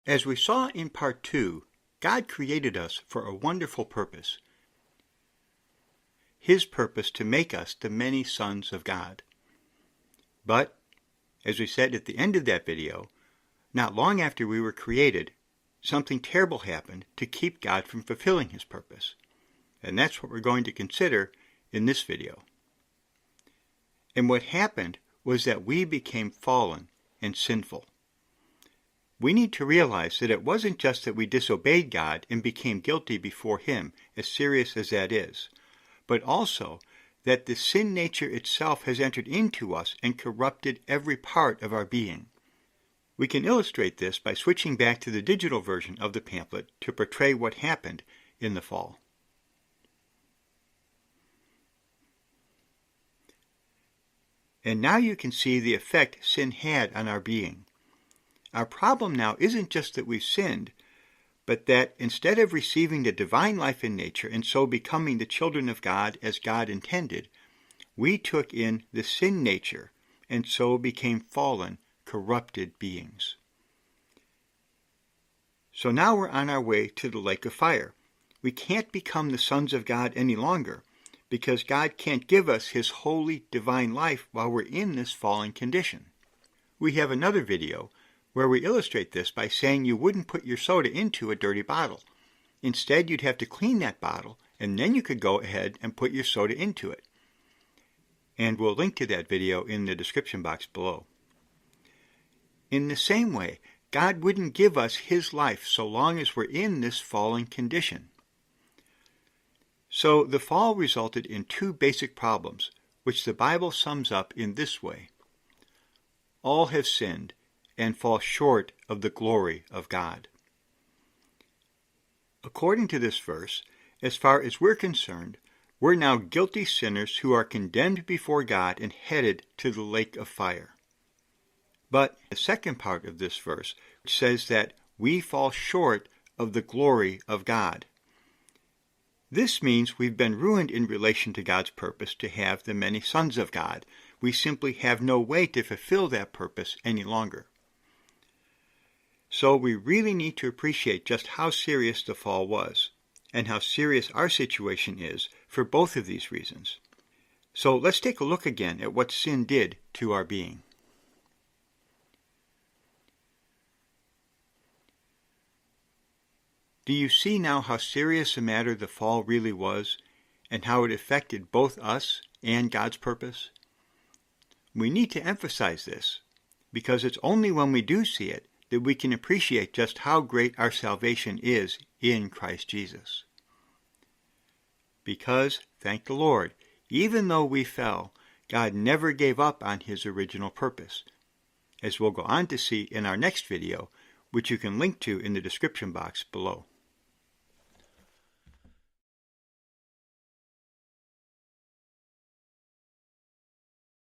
As we saw in Part 2, God created us for a wonderful purpose. His purpose to make us the many sons of God. But, as we said at the end of that video, not long after we were created, something terrible happened to keep God from fulfilling His purpose. And that's what we're going to consider in this video. And what happened was that we became fallen and sinful. We need to realize that it wasn't just that we disobeyed God and became guilty before Him, as serious as that is, but also that the sin nature itself has entered into us and corrupted every part of our being. We can illustrate this by switching back to the digital version of the pamphlet to portray what happened in the fall. And now you can see the effect sin had on our being. Our problem now isn't just that we've sinned, but that instead of receiving the divine life in nature and so becoming the children of God as God intended, we took in the sin nature and so became fallen, corrupted beings. So now we're on our way to the lake of fire. We can't become the sons of God any longer because God can't give us His holy divine life while we're in this fallen condition. We have another video where we illustrate this by saying you wouldn't put your soda into a dirty bottle. Instead, you'd have to clean that bottle, and then you could go ahead and put your soda into it. And we'll link to that video in the description box below. In the same way, God wouldn't give us His life so long as we're in this fallen condition. So the fall resulted in two basic problems, which the Bible sums up in this way. All have sinned and fall short of the glory of God. According to this verse, as far as we're concerned, we're now guilty sinners who are condemned before God and headed to the lake of fire. But the second part of this verse says that we fall short of the glory of God. This means we've been ruined in relation to God's purpose to have the many sons of God. We simply have no way to fulfill that purpose any longer. So we really need to appreciate just how serious the fall was, and how serious our situation is for both of these reasons. So let's take a look again at what sin did to our being. Do you see now how serious a matter the fall really was, and how it affected both us and God's purpose? We need to emphasize this, because it's only when we do see it that we can appreciate just how great our salvation is in Christ Jesus. Because, thank the Lord, even though we fell, God never gave up on His original purpose, as we'll go on to see in our next video, which you can link to in the description box below.